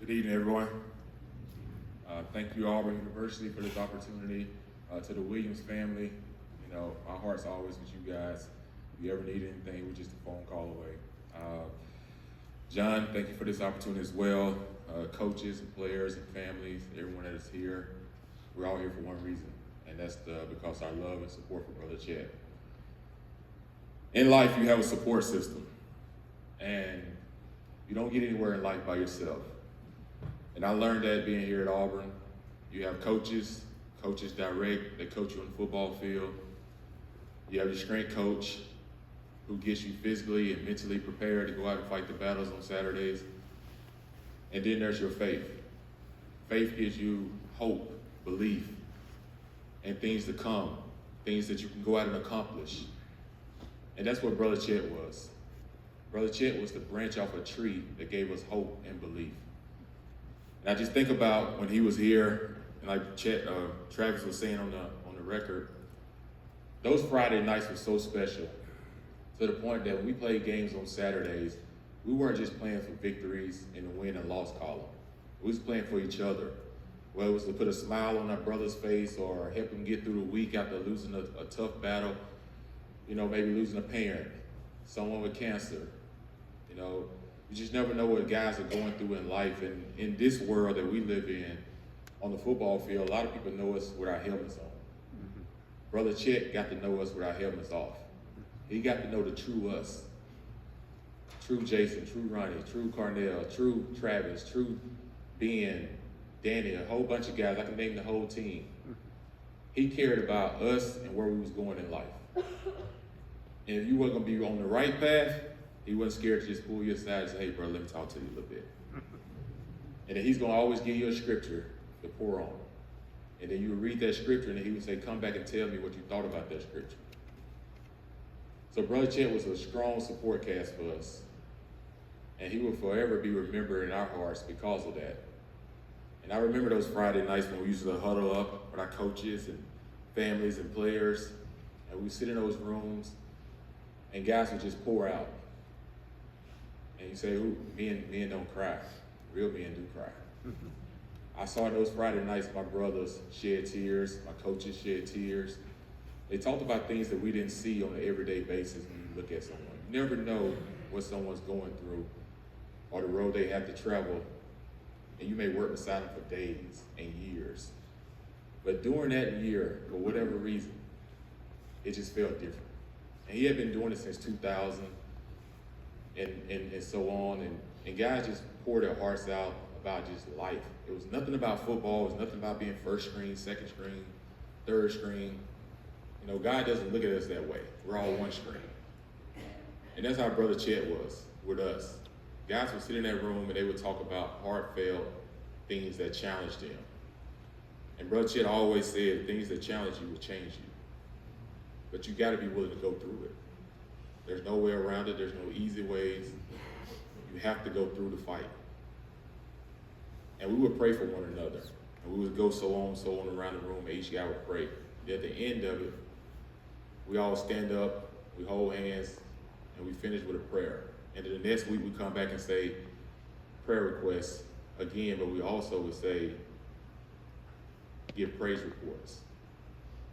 Good evening, everyone. Thank you, Auburn University, for this opportunity. To the Williams family, you know, my heart's always with you guys. If you ever need anything, we're just a phone call away. John, thank you for this opportunity as well. Coaches and players and families, everyone that is here, we're all here for one reason, and that's because our love and support for Brother Chette. In life, you have a support system, and you don't get anywhere in life by yourself. And I learned that being here at Auburn. You have coaches direct, that coach you on the football field. You have your strength coach who gets you physically and mentally prepared to go out and fight the battles on Saturdays. And then there's your faith. Faith gives you hope, belief, and things to come, things that you can go out and accomplish. And that's what Brother Chette was. Brother Chette was the branch off a tree that gave us hope and belief. And I just think about when he was here, and like Travis was saying on the record, those Friday nights were so special, to the point that when we played games on Saturdays, we weren't just playing for victories in the win and loss column. We was playing for each other. Whether it was to put a smile on our brother's face or help him get through the week after losing a tough battle, you know, maybe losing a parent, someone with cancer. You know, you just never know what guys are going through in life. And in this world that we live in, on the football field, a lot of people know us with our helmets on. Mm-hmm. Brother Chette got to know us with our helmets off. He got to know the true us. True Jason, true Ronnie, true Carnell, true Travis, true Ben, Danny, a whole bunch of guys. I can name the whole team. He cared about us and where we was going in life. And if you weren't going to be on the right path, he wasn't scared to just pull you aside and say, hey, bro, let me talk to you a little bit. And then he's going to always give you a scripture to pour on. And then you would read that scripture, and then he would say, come back and tell me what you thought about that scripture. So Brother Chette was a strong support cast for us. And he will forever be remembered in our hearts because of that. And I remember those Friday nights when we used to huddle up with our coaches and families and players, and we would sit in those rooms, and guys would just pour out. And you say, ooh, men don't cry. Real men do cry. I saw those Friday nights my brothers shed tears, my coaches shed tears. They talked about things that we didn't see on an everyday basis when you look at someone. You never know what someone's going through or the road they have to travel, and you may work beside them for days and years. But during that year, for whatever reason, it just felt different. And he had been doing it since 2000 and so on, and guys just poured their hearts out about just life. It was nothing about football. It was nothing about being first string, second string, third string. You know, God doesn't look at us that way. We're all one string. And that's how Brother Chette was with us. Guys would sit in that room and they would talk about heartfelt things that challenged them. And Brother Chette always said, things that challenge you will change you. But you got to be willing to go through it. There's no way around it. There's no easy ways. You have to go through the fight. And we would pray for one another. And we would go so on around the room, and each guy would pray. And at the end of it, we all stand up, we hold hands, and we finish with a prayer. And then the next week we come back and say prayer requests again, but we also would say, give praise reports.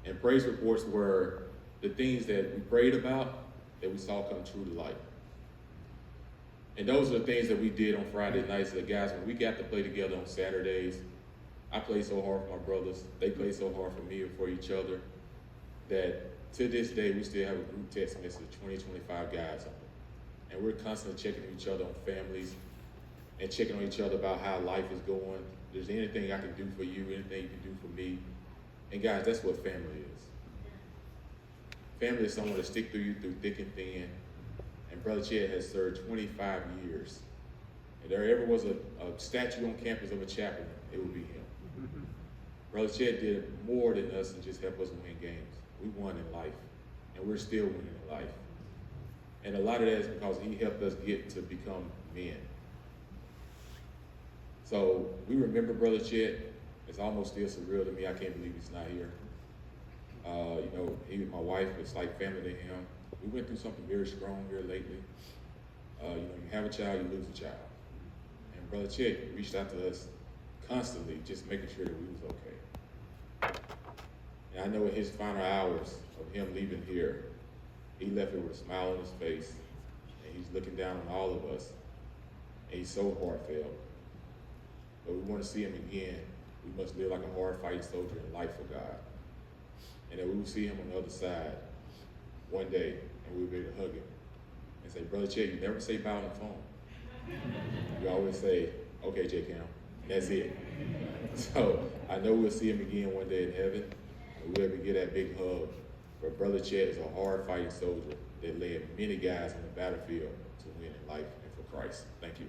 And praise reports were the things that we prayed about that we saw come true to life. And those are the things that we did on Friday nights. That guys, when we got to play together on Saturdays, I played so hard for my brothers. They played so hard for me and for each other that to this day, we still have a group text message of 20, 25 guys on it. And we're constantly checking each other on families and checking on each other about how life is going. If there's anything I can do for you, anything you can do for me. And guys, that's what family is. Family is someone to stick through you through thick and thin. And Brother Chette has served 25 years. If there ever was a statue on campus of a chaplain, it would be him. Brother Chette did more than us and just help us win games. We won in life, and we're still winning in life. And a lot of that is because he helped us get to become men. So we remember Brother Chette. It's almost still surreal to me. I can't believe he's not here. You know, he and my wife, it's like family to him. We went through something very strong here lately. You know, you have a child, you lose a child. And Brother Chette reached out to us constantly, just making sure that we was okay. And I know in his final hours of him leaving here, he left here with a smile on his face, and he's looking down on all of us, and he's so heartfelt. But we want to see him again. We must live like a hard-fighting soldier in life for God. And that we will see him on the other side one day, and we'll be able to hug him and say, Brother Chette, you never say bye on the phone. You always say, okay, J. Campbell, and that's it. So I know we'll see him again one day in heaven, and we'll be able to get that big hug. But Brother Chette is a hard-fighting soldier that led many guys on the battlefield to win in life and for Christ. Thank you.